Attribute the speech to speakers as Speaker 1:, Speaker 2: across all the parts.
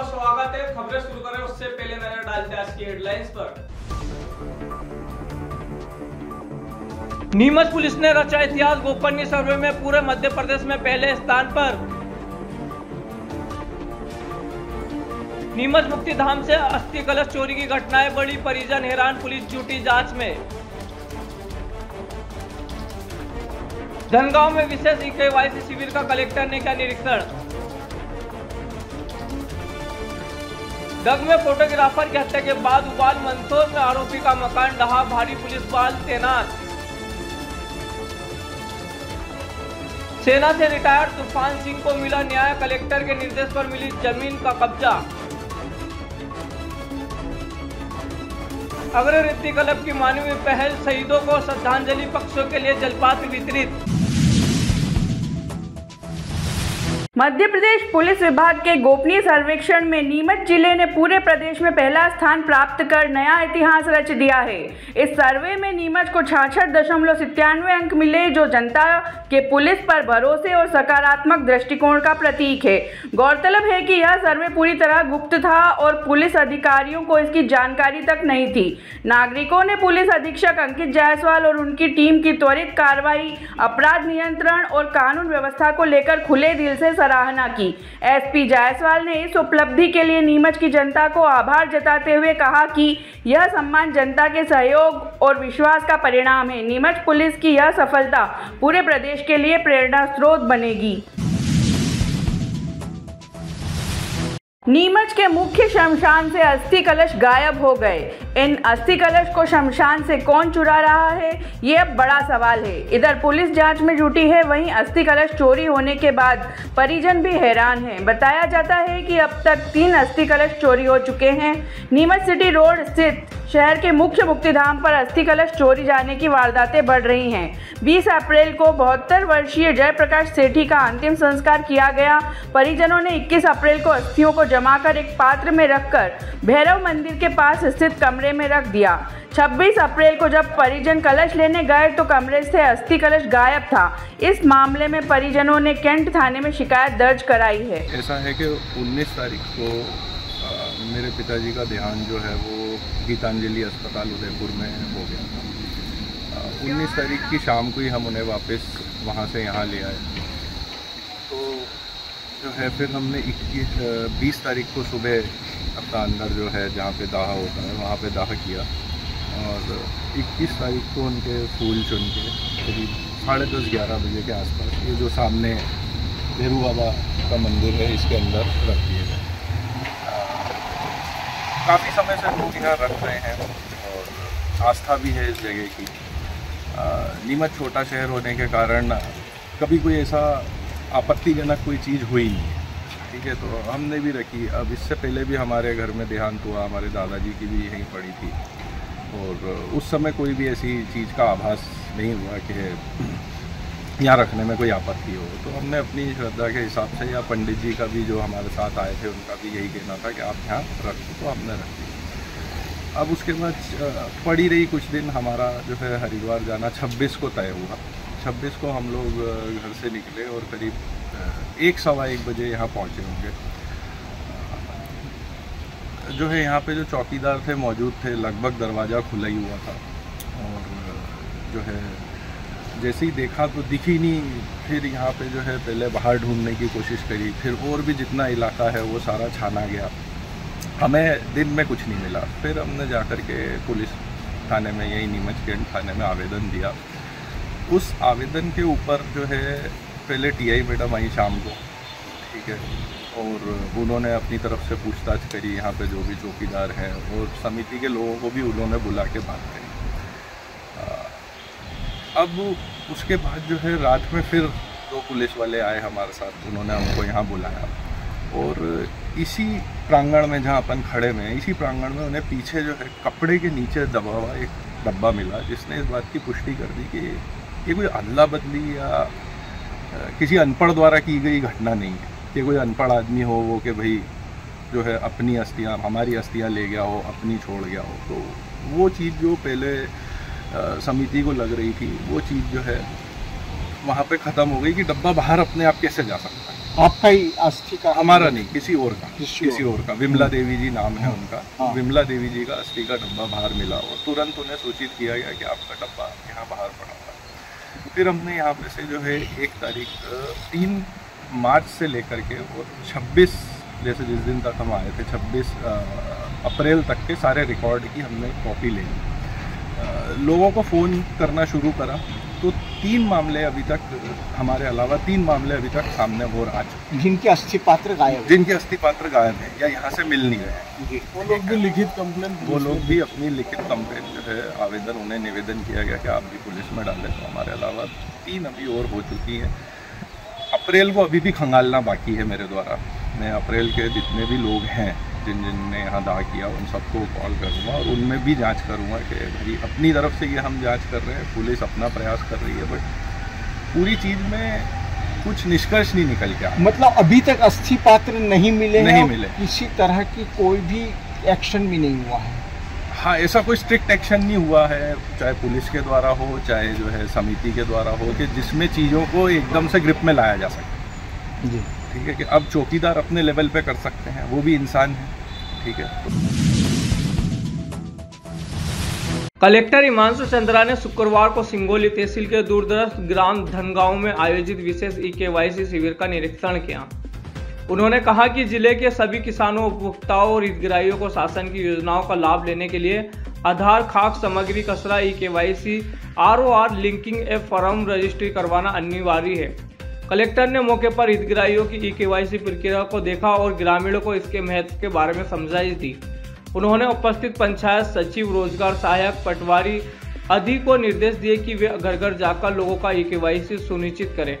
Speaker 1: आपका स्वागत है। खबरें शुरू करें उससे पहले नजर डालते हैं आज की हेडलाइंस पर। नीमच पुलिस ने रचा इतिहास, गोपनीय सर्वे में पूरे मध्य प्रदेश में पहले स्थान पर। नीमच मुक्ति धाम से अस्थि कलश चोरी की घटनाएं बड़ी, परिजन हैरान, पुलिस जुटी जांच में। धनगांव में विशेष ई-केवाईसी शिविर का कलेक्टर ने किया निरीक्षण। डग में फोटोग्राफर की हत्या के बाद उबाल, मंदसौर में आरोपी का मकान ढहा, भारी पुलिस बल तैनात। सेना से रिटायर्ड तूफान सिंह को मिला न्याय, कलेक्टर के निर्देश पर मिली जमीन का कब्जा। अग्रवृत्ति क्लब की मानवीय पहल, शहीदों को श्रद्धांजलि, पक्षों के लिए जलपात्र वितरित।
Speaker 2: मध्य प्रदेश पुलिस विभाग के गोपनीय सर्वेक्षण में नीमच जिले ने पूरे प्रदेश में पहला स्थान प्राप्त कर नया इतिहास रच दिया है। इस सर्वे में नीमच को 66.97 अंक मिले, जो जनता के पुलिस पर भरोसे और सकारात्मक दृष्टिकोण का प्रतीक है। गौरतलब है कि यह सर्वे पूरी तरह गुप्त था और पुलिस अधिकारियों को इसकी जानकारी तक नहीं थी। नागरिकों ने पुलिस अधीक्षक अंकित जायसवाल और उनकी टीम की त्वरित कार्रवाई, अपराध नियंत्रण और कानून व्यवस्था को लेकर खुले दिल से सराहना की। एसपी जायसवाल ने इस उपलब्धि के लिए नीमच की जनता को आभार जताते हुए कहा कि यह सम्मान जनता के सहयोग और विश्वास का परिणाम है। नीमच पुलिस की यह सफलता पूरे प्रदेश के लिए प्रेरणा स्रोत बनेगी। नीमच के मुख्य शमशान से अस्थि कलश गायब हो गए। इन अस्थि कलश को शमशान से कौन चुरा रहा है, ये अब बड़ा सवाल है। इधर पुलिस जांच में जुटी है, वहीं अस्थि कलश चोरी होने के बाद परिजन भी हैरान हैं। बताया जाता है कि अब तक 3 अस्थि कलश चोरी हो चुके हैं। नीमच सिटी रोड स्थित शहर के मुख्य मुक्तिधाम पर अस्थि कलश चोरी जाने की वारदातें बढ़ रही हैं। 20 अप्रैल को 72 वर्षीय जयप्रकाश सेठी का अंतिम संस्कार किया गया। परिजनों ने 21 अप्रैल को अस्थियों को जमाकर एक पात्र में रखकर भैरव मंदिर के पास स्थित कमरे में रख दिया। 26 अप्रैल को जब परिजन कलश लेने गए तो कमरे से अस्थि कलश गायब था। इस मामले में परिजनों ने कैंट थाने में शिकायत दर्ज कराई है।
Speaker 3: ऐसा है कि 19 तारीख को मेरे पिताजी का देहांत जो है वो गीतांजलि अस्पताल उदयपुर में हो गया था। 19 तारीख की शाम को ही हम उन्हें वापस वहाँ से यहाँ ले आए। तो जो है फिर हमने 20 तारीख को सुबह अपना अंदर जो है जहाँ पे दाह होता है वहाँ पे दाह किया और 21 तारीख को उनके फूल चुन के करीब 10:30-11 बजे के आसपास ये जो सामने भैरू बाबा का मंदिर है इसके अंदर रख दिए गए। काफ़ी समय से लोग यहाँ रख रहे हैं और आस्था भी है इस जगह की। नीमच छोटा शहर होने के कारण कभी कोई ऐसा आपत्तिजनक कोई चीज़ हुई नहीं है, ठीक है, तो हमने भी रखी। अब इससे पहले भी हमारे घर में देहांत हुआ, हमारे दादाजी की भी यहीं पड़ी थी और उस समय कोई भी ऐसी चीज़ का आभास नहीं हुआ कि यहाँ रखने में कोई आपत्ति हो। तो हमने अपनी श्रद्धा के हिसाब से या पंडित जी का भी जो हमारे साथ आए थे उनका भी यही कहना था कि आप यहाँ रख दो, तो हमने रख दिया। अब उसके बाद पड़ी रही कुछ दिन, हमारा जो है हरिद्वार जाना 26 को तय हुआ। 26 को हम लोग घर से निकले और करीब 1-1:15 बजे यहाँ पहुँचे होंगे। जो है यहाँ पे जो चौकीदार थे मौजूद थे, लगभग दरवाज़ा खुला ही हुआ था और जो है जैसे ही देखा तो दिखी नहीं। फिर यहाँ पे जो है पहले बाहर ढूंढने की कोशिश करी, फिर और भी जितना इलाका है वो सारा छाना गया, हमें दिन में कुछ नहीं मिला। फिर हमने जाकर के पुलिस थाने में, यही नीमच कैंट थाने में आवेदन दिया। उस आवेदन के ऊपर जो है पहले टीआई मैडम आई शाम को, ठीक है, और उन्होंने अपनी तरफ से पूछताछ करी यहाँ पे जो भी चौकीदार हैं और समिति के लोगों को भी उन्होंने बुला के बात करी। अब उसके बाद जो है रात में फिर 2 पुलिस वाले आए हमारे साथ, उन्होंने हमको यहाँ बुलाया और इसी प्रांगण में जहाँ अपन खड़े में, इसी प्रांगण में उन्हें पीछे जो है कपड़े के नीचे दबा हुआ एक डब्बा मिला, जिसने इस बात की पुष्टि कर दी कि ये कोई अदला बदली या किसी अनपढ़ द्वारा की गई घटना नहीं है कि कोई अनपढ़ आदमी हो वो कि भाई जो है अपनी अस्थियाँ, हमारी अस्थियाँ ले गया हो, अपनी छोड़ गया हो। तो वो चीज़ जो पहले समिति को लग रही थी वो चीज़ जो है वहाँ पे ख़त्म हो गई कि डब्बा बाहर अपने आप कैसे जा सकता है।
Speaker 4: आपका ही अस्थि का?
Speaker 3: हमारा नहीं, किसी और का,
Speaker 4: किसी
Speaker 3: और का। विमला देवी जी नाम है उनका।
Speaker 4: हाँ।
Speaker 3: विमला देवी जी का अस्थि का डब्बा बाहर मिला और तुरंत उन्हें सूचित किया गया कि आपका डब्बा यहाँ बाहर पड़ा हुआ है। फिर हमने यहाँ पे से जो है 1 तारीख 3 मार्च से लेकर के और 26 जैसे जिस दिन तक हम आए थे 26 अप्रैल तक के सारे रिकॉर्ड की हमने कॉपी ले ली। लोगों को फ़ोन करना शुरू करा तो 3 मामले अभी तक, हमारे अलावा 3 मामले अभी तक सामने और आ चुके हैं।
Speaker 4: जिनके अस्थि पात्र गायब,
Speaker 3: जिनके अस्थि पात्र गायब हैं या यहाँ से मिल नहीं रहे हैं,
Speaker 4: वो लोग भी लिखित कंप्लेंट,
Speaker 3: वो लोग भी अपनी लिखित कंप्लेंट जो है आवेदन उन्हें निवेदन किया गया कि आप भी पुलिस में डालें। तो हमारे अलावा 3 अभी और हो चुकी हैं। अप्रैल को अभी भी खंगालना बाकी है मेरे द्वारा। मैं अप्रैल के जितने भी लोग हैं जिनने यहाँ दावा किया उन सबको कॉल करूँगा और उनमें भी जांच करूँगा कि भाई अपनी तरफ से ये हम जांच कर रहे हैं, पुलिस अपना प्रयास कर रही है, बट पूरी चीज़ में कुछ निष्कर्ष नहीं निकल के आया।
Speaker 4: मतलब अभी तक अस्थि पात्र नहीं मिले,
Speaker 3: नहीं मिले,
Speaker 4: किसी तरह की कोई भी एक्शन भी नहीं हुआ है।
Speaker 3: हाँ, ऐसा कोई स्ट्रिक्ट एक्शन नहीं हुआ है, चाहे पुलिस के द्वारा हो चाहे जो है समिति के द्वारा हो, कि जिसमें चीज़ों को एकदम से ग्रिप में लाया जा सके।
Speaker 4: जी
Speaker 3: ठीक है, कि अब चौकीदार अपने लेवल पे कर सकते हैं, वो भी इंसान है। ठीक है।
Speaker 1: कलेक्टर हिमांशु चंद्रा ने शुक्रवार को सिंगोली तहसील के दूरदराज ग्राम धनगांव में आयोजित विशेष ई-केवाईसी शिविर का निरीक्षण किया। उन्होंने कहा कि जिले के सभी किसानों, उपभोक्ताओं और हितग्राहियों को शासन की योजनाओं का लाभ लेने के लिए आधार, खाक सामग्री, कचरा, e-KYC, ROR linking app form registry करवाना अनिवार्य है। कलेक्टर ने मौके पर हितग्राहियों की ई-केवाईसी प्रक्रिया को देखा और ग्रामीणों को इसके महत्व के बारे में समझाइश दी। उन्होंने उपस्थित पंचायत सचिव, रोजगार सहायक, पटवारी आदि को निर्देश दिए कि वे घर घर जाकर लोगों का ई-केवाईसी सुनिश्चित करें।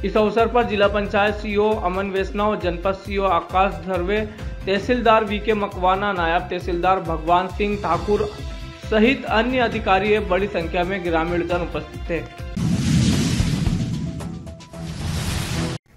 Speaker 1: इस अवसर पर जिला पंचायत CO अमन वैष्णव, जनपद CO आकाश धरवे, तहसीलदार VK मकवाना, नायब तहसीलदार भगवान सिंह ठाकुर सहित अन्य अधिकारी बड़ी संख्या में ग्रामीणजन उपस्थित थे।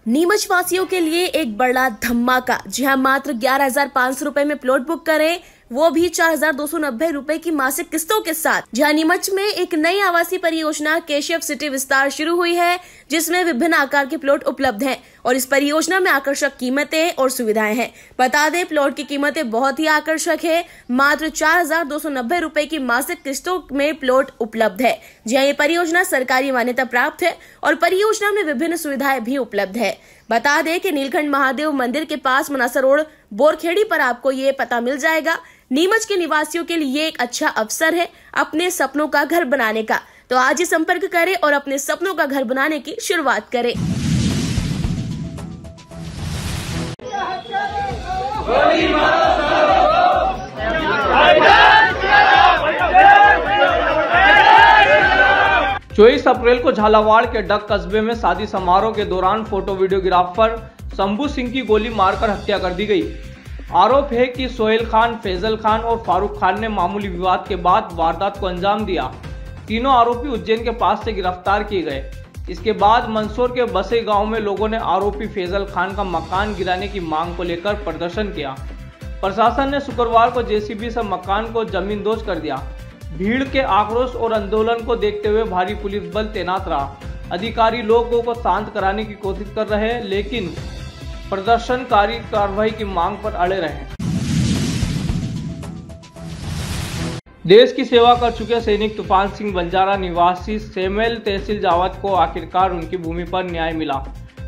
Speaker 5: नीमच वासियों के लिए एक बड़ा धमाका। जी हां, मात्र 11,500 रुपए में प्लॉट बुक करें, वो भी 4,290 रुपए की मासिक किस्तों के साथ। जहां नीमच में एक नई आवासीय परियोजना केशव सिटी विस्तार शुरू हुई है, जिसमें विभिन्न आकार के प्लॉट उपलब्ध हैं और इस परियोजना में आकर्षक कीमतें और सुविधाएं हैं। बता दें, प्लॉट की कीमतें बहुत ही आकर्षक है। मात्र 4,290 रुपए की मासिक किस्तों में प्लॉट उपलब्ध है। जहां ये परियोजना सरकारी मान्यता प्राप्त है और परियोजना में विभिन्न सुविधाएं भी उपलब्ध है। बता दें कि नीलकंठ महादेव मंदिर के पास मनासा रोड बोरखेड़ी पर आपको ये पता मिल जाएगा। नीमच के निवासियों के लिए एक अच्छा अवसर है अपने सपनों का घर बनाने का। तो आज ही संपर्क करें और अपने सपनों का घर बनाने की शुरुआत करें।
Speaker 1: चौबीस अप्रैल को झालावाड़ के डग कस्बे में शादी समारोह के दौरान फोटो वीडियोग्राफर शंभू सिंह की गोली मारकर हत्या कर दी गई। आरोप है कि सोहेल खान, फैजल खान और फारूक खान ने मामूली विवाद के बाद वारदात को अंजाम दिया। तीनों आरोपी उज्जैन के पास से गिरफ्तार किए गए। इसके बाद मंदसौर के बसे गांव में लोगों ने आरोपी फैजल खान का मकान गिराने की मांग को लेकर प्रदर्शन किया। प्रशासन ने शुक्रवार को JCB से मकान को जमींदोज कर दिया। भीड़ के आक्रोश और आंदोलन को देखते हुए भारी पुलिस बल तैनात रहा। अधिकारी लोगों को शांत कराने की कोशिश कर रहे हैं, लेकिन प्रदर्शनकारी कार्रवाई की मांग पर अड़े रहे। देश की सेवा कर चुके सैनिक तूफान सिंह बंजारा निवासी सेमेल तहसील जावत को आखिरकार उनकी भूमि पर न्याय मिला।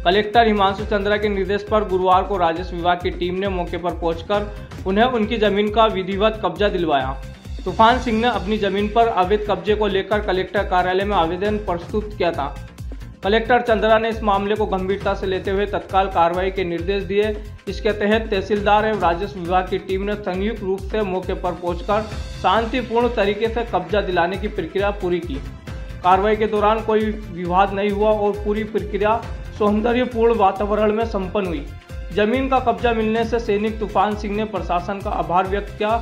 Speaker 1: कलेक्टर हिमांशु चंद्रा के निर्देश पर गुरुवार को राजस्व विभाग की टीम ने मौके पर पहुंचकर उन्हें उनकी जमीन का विधिवत कब्जा दिलवाया। तूफान सिंह ने अपनी जमीन पर अवैध कब्जे को लेकर कलेक्टर कार्यालय में आवेदन प्रस्तुत किया था। कलेक्टर चंद्रा ने इस मामले को गंभीरता से लेते हुए तत्काल कार्रवाई के निर्देश दिए। इसके तहत तहसीलदार एवं राजस्व विभाग की टीम ने संयुक्त रूप से मौके पर पहुंचकर शांतिपूर्ण तरीके से कब्जा दिलाने की प्रक्रिया पूरी की। कार्रवाई के दौरान कोई विवाद नहीं हुआ और पूरी प्रक्रिया सौंदर्यपूर्ण वातावरण में संपन्न हुई। जमीन का कब्जा मिलने से सैनिक तूफान सिंह ने प्रशासन का आभार व्यक्त किया।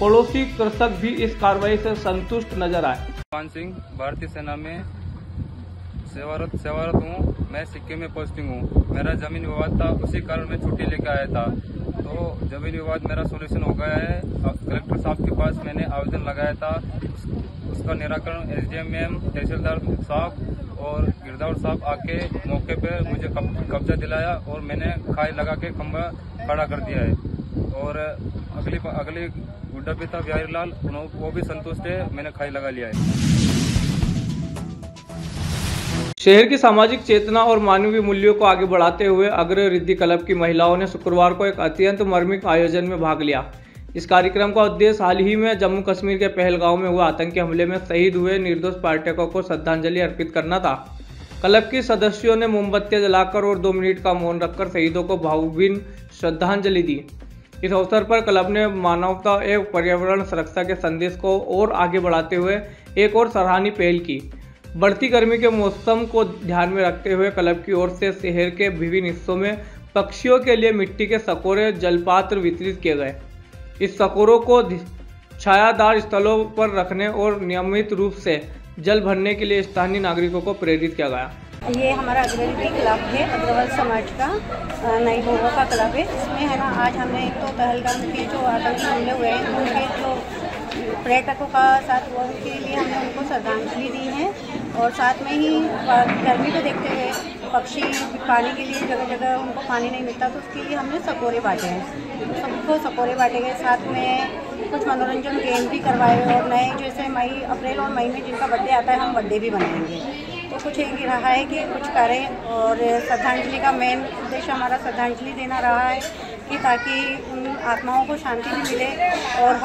Speaker 1: पड़ोसी कृषक भी इस कार्रवाई से संतुष्ट नजर आए।
Speaker 6: तूफान सिंह भारतीय सेना में सेवारत हूँ। मैं सिक्के में पोस्टिंग हूँ। मेरा जमीन विवाद था, उसी कारण मैं छुट्टी लेकर आया था। तो जमीन विवाद मेरा सोल्यूशन हो गया है। कलेक्टर साहब के पास मैंने आवेदन लगाया था, उसका निराकरण SDM मैम, तहसीलदार साहब और गिरदावर साहब आके मौके पे मुझे कब्जा दिलाया और मैंने खाई लगा के खंभा खड़ा कर दिया है। और अगली गुड्डा पिता बिहारी लाल वो भी संतुष्ट है, मैंने खाई लगा लिया है।
Speaker 1: शहर की सामाजिक चेतना और मानवीय मूल्यों को आगे बढ़ाते हुए अग्र रिद्धि क्लब की महिलाओं ने शुक्रवार को एक अत्यंत मार्मिक आयोजन में भाग लिया। इस कार्यक्रम का उद्देश्य हाल ही में जम्मू कश्मीर के पहलगांव में हुए आतंकी हमले में शहीद हुए निर्दोष पर्यटकों को श्रद्धांजलि अर्पित करना था। क्लब के सदस्यों ने मोमबत्तियां जलाकर और 2 मिनट का मौन रखकर शहीदों को भावभीनी श्रद्धांजलि दी। इस अवसर पर क्लब ने मानवता एवं पर्यावरण सुरक्षा के संदेश को और आगे बढ़ाते हुए एक और सराहनीय पहल की। बढ़ती गर्मी के मौसम को ध्यान में रखते हुए क्लब की ओर से शहर के विभिन्न हिस्सों में पक्षियों के लिए मिट्टी के सकोरे जलपात्र वितरित किए गए। इस सकोरों को छायादार स्थलों पर रखने और नियमित रूप से जल भरने के लिए स्थानीय नागरिकों को प्रेरित किया गया।
Speaker 7: ये हमारा अग्रणी क्लब है, अग्रवाल समाज का नई बोरो का क्लब है। इसमें है ना, आज हमने एक तो पहलगाम के जो आतंकी हमले हुए हैं उनके जो पर्यटकों का साथ हुआ उनके लिए हमने उनको श्रद्धांजलि दी है। और साथ में ही गर्मी को देखते हुए पक्षी पानी के लिए जगह जगह उनको पानी नहीं मिलता तो उसके लिए हमने सकोरे बांटे हैं। सबको सकोरे बांटे गए, साथ में कुछ मनोरंजन गेम भी करवाए और नए जैसे अप्रैल और मई में जिनका बर्थडे आता है हम बर्थडे भी बनाएंगे। तो कुछ एक रहा है कि कुछ करें और श्रद्धांजलि का मेन उद्देश्य हमारा श्रद्धांजलि देना रहा है कि ताकि उन आत्माओं को शांति भी मिले और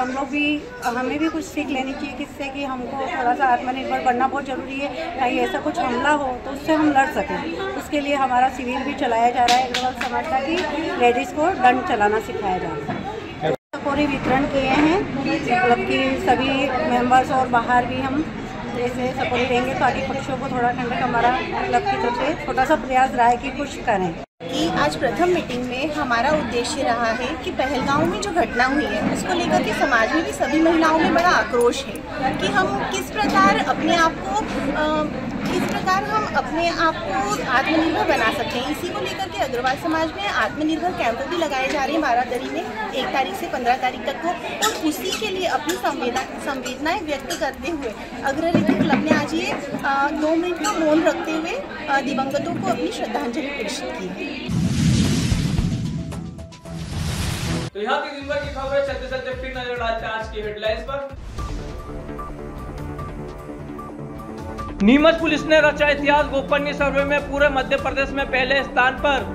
Speaker 7: हमें भी कुछ सीख लेनी चाहिए किससे कि हमको थोड़ा सा आत्मनिर्भर बनना बहुत ज़रूरी है। कहीं ऐसा कुछ हमला हो तो उससे हम लड़ सकें। उसके लिए हमारा शिविर भी चलाया जा रहा है अग्रवाल समाज का कि लेडीज़ को दंड चलाना सिखाया जा रहा है। सकोरे वितरण किए हैं क्लब की सभी मेंबर्स और बाहर भी हम जैसे सकोरे देंगे ताकि पक्षियों को थोड़ा ठंडक हमारा क्लब की तरफ से छोटा सा प्रयास रहा है कि कुछ करें।
Speaker 8: कि आज प्रथम मीटिंग में हमारा उद्देश्य रहा है कि पहलगांव में जो घटना हुई है उसको लेकर के समाज में भी सभी महिलाओं में बड़ा आक्रोश है कि हम किस प्रकार अपने आप को आत्मनिर्भर बना सकते हैं। इसी को लेकर के अग्रवाल समाज में आत्मनिर्भर कैंप भी लगाए जा रहे हैं बारादरी में 1 तारीख से 15 तारीख तक को। और उसी के लिए अपनी संवेदनाएं व्यक्त करते हुए अग्ररिद्धि क्लब ने आज ये 2 मिनट का मौन रखते हुए दिवंगतों को अपनी श्रद्धांजलि प्रेषित की।
Speaker 1: तो यहाँ की दिन भर की खबरें चलते फिर नजर डालते हैं आज की हेडलाइंस पर। नीमच पुलिस ने रचा इतिहास, गोपनीय सर्वे में पूरे मध्य प्रदेश में पहले स्थान पर।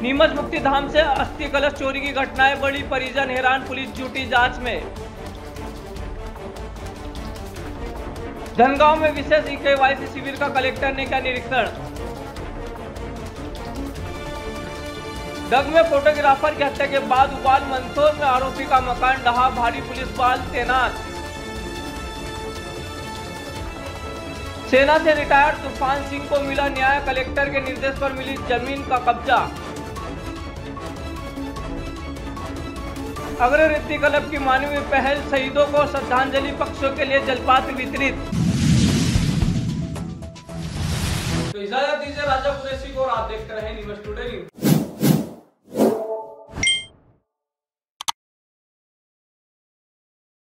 Speaker 1: नीमच मुक्ति धाम से अस्थि कलश चोरी की घटनाएं बढ़ी, परिजन हैरान, पुलिस जुटी जांच में। धनगांव में विशेष EKYC शिविर का कलेक्टर ने किया निरीक्षण। डग में फोटोग्राफर की हत्या के बाद उबाल मंदसौर में आरोपी का मकान ढहा, भारी पुलिस बल तैनात। सेना से रिटायर्ड तूफान सिंह को मिला न्याय, कलेक्टर के निर्देश पर मिली जमीन का कब्जा। अग्ररिद्धि क्लब की मानवीय पहल, शहीदों को श्रद्धांजलि, पक्षियों के लिए जलपात्र वितरित। तो इजाजत दीजिए राजा कुरैशी को और आप देखते रहे नीमच टुडे न्यूज।